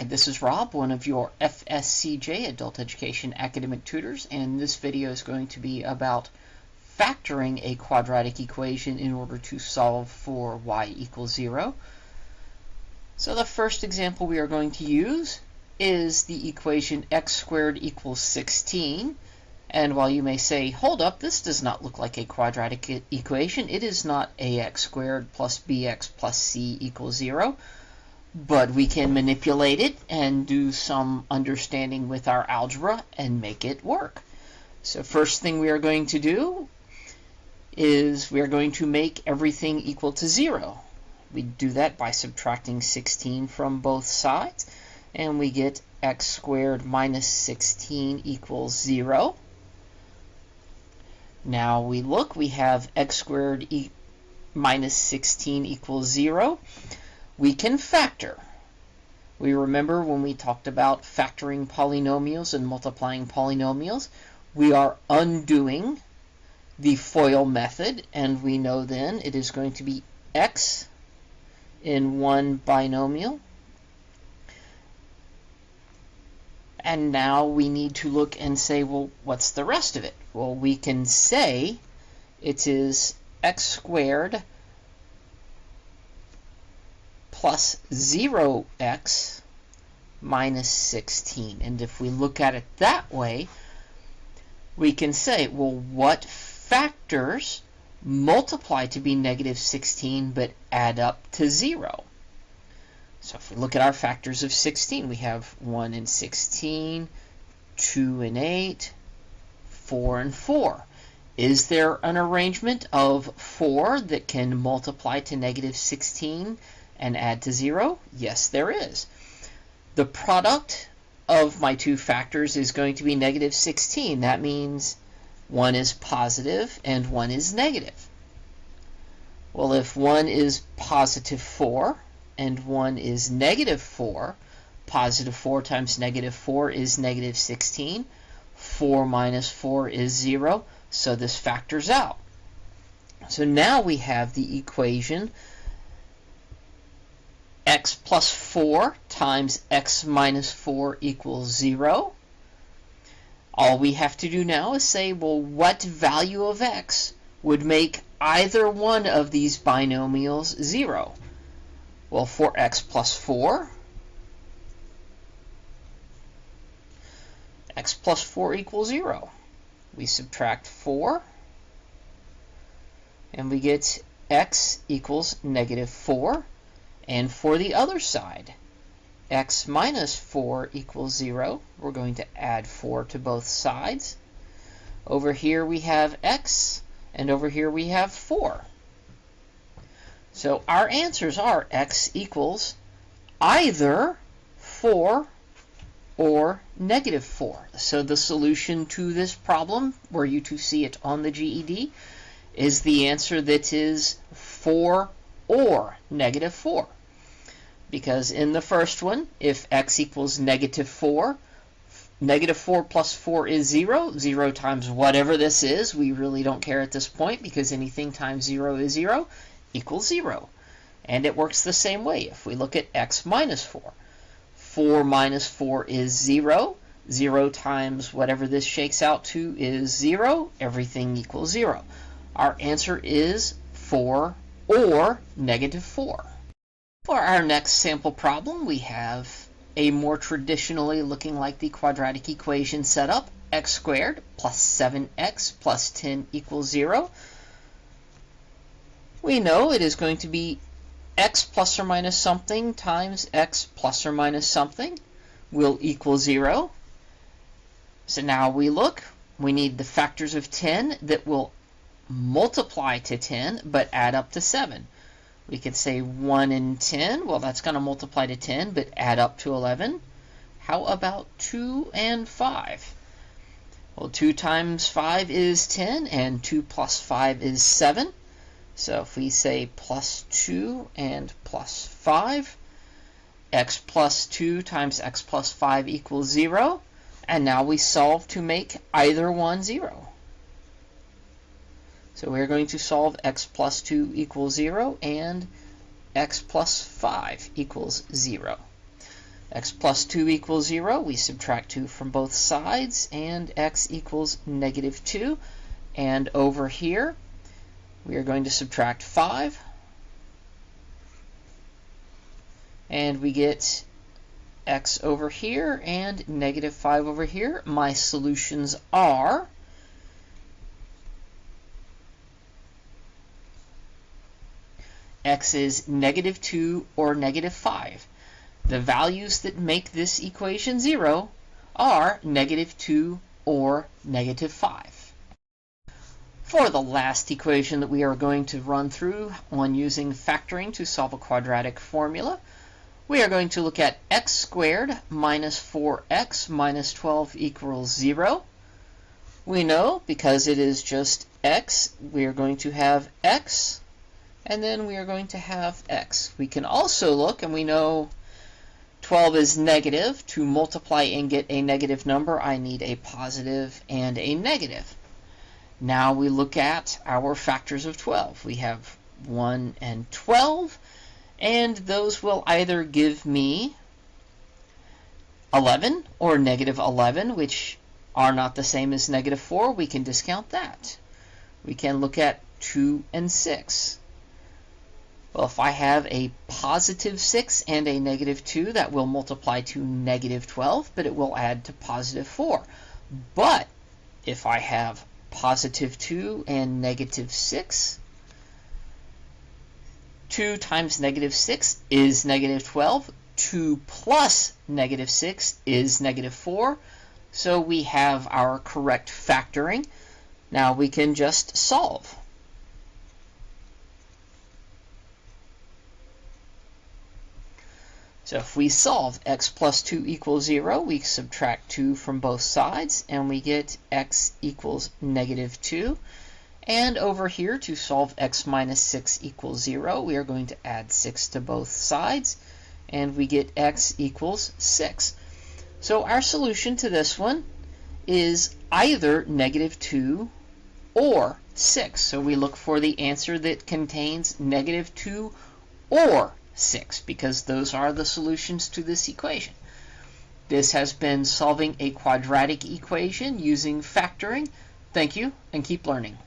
Hi, this is Rob, one of your FSCJ Adult Education Academic Tutors, and this video is going to be about factoring a quadratic equation in order to solve for y equals 0. So the first example we are going to use is the equation x squared equals 16. And while you may say, hold up, this does not look like a quadratic equation, it is not ax squared plus bx plus c equals 0. But we can manipulate it and do some understanding with our algebra and make it work. So first thing we are going to do is we are going to make everything equal to 0. We do that by subtracting 16 from both sides, and we get x squared minus 16 equals 0. Now we look, we have x squared minus 16 equals 0. We can factor. We remember when we talked about factoring polynomials and multiplying polynomials, we are undoing the FOIL method, and we know then it is going to be x in one binomial. And now we need to look and say, well, what's the rest of it? Well, we can say it is x squared plus 0x minus 16. And if we look at it that way, we can say, well, what factors multiply to be negative 16 but add up to 0? So if we look at our factors of 16, we have 1 and 16, 2 and 8, 4 and 4. Is there an arrangement of 4 that can multiply to negative 16 and add to 0? Yes, there is. The product of my two factors is going to be negative 16. That means one is positive and one is negative. Well, if one is positive 4 and one is negative 4, positive 4 times negative 4 is negative 16. 4 minus 4 is 0, so this factors out. So now we have the equation x plus 4 times x minus 4 equals 0. All we have to do now is say, well, what value of x would make either one of these binomials 0? Well, for x plus 4, x plus 4 equals 0. We subtract 4, and we get x equals negative 4. And for the other side, x minus 4 equals 0. We're going to add 4 to both sides. Over here we have x, and over here we have 4. So our answers are x equals either 4 or negative 4. So the solution to this problem, were you to see it on the GED, is the answer that is 4 or negative 4. Because in the first one, if x equals negative 4, negative 4 plus 4 is 0. 0 times whatever this is, we really don't care at this point, because anything times 0 is 0, equals 0. And it works the same way. If we look at x minus 4, 4 minus 4 is 0. 0 times whatever this shakes out to is 0. Everything equals 0. Our answer is 4 or negative 4. For our next sample problem, we have a more traditionally looking like the quadratic equation setup, x squared plus 7x plus 10 equals 0. We know it is going to be x plus or minus something times x plus or minus something will equal 0. So now we look, we need the factors of 10 that will multiply to 10 but add up to 7. We could say 1 and 10. Well, that's going to multiply to 10, but add up to 11. How about 2 and 5? Well, 2 times 5 is 10, and 2 plus 5 is 7. So if we say plus 2 and plus 5, x plus 2 times x plus 5 equals 0. And now we solve to make either one 0. So we're going to solve x plus 2 equals 0 and x plus 5 equals 0. X plus 2 equals 0. We subtract 2 from both sides, and x equals negative 2. And over here, we are going to subtract 5. And we get x over here and negative 5 over here. My solutions are x is negative 2 or negative 5. The values that make this equation 0 are negative 2 or negative 5. For the last equation that we are going to run through on using factoring to solve a quadratic formula, we are going to look at x squared minus 4x minus 12 equals 0. We know because it is just x, we are going to have x, and then we are going to have x. We can also look, and we know 12 is negative. To multiply and get a negative number, I need a positive and a negative. Now we look at our factors of 12. We have 1 and 12, and those will either give me 11 or negative 11, which are not the same as negative 4. We can discount that. We can look at 2 and 6. Well, if I have a positive 6 and a negative 2, that will multiply to negative 12, but it will add to positive 4. But if I have positive 2 and negative 6, 2 times negative 6 is negative 12. 2 plus negative 6 is negative 4. So we have our correct factoring. Now we can just solve. So if we solve x plus 2 equals 0, we subtract 2 from both sides, and we get x equals negative 2. And over here, to solve x minus 6 equals 0, we are going to add 6 to both sides, and we get x equals 6. So our solution to this one is either negative 2 or 6. So we look for the answer that contains negative 2 or 6, because those are the solutions to this equation. This has been solving a quadratic equation using factoring. Thank you, and keep learning.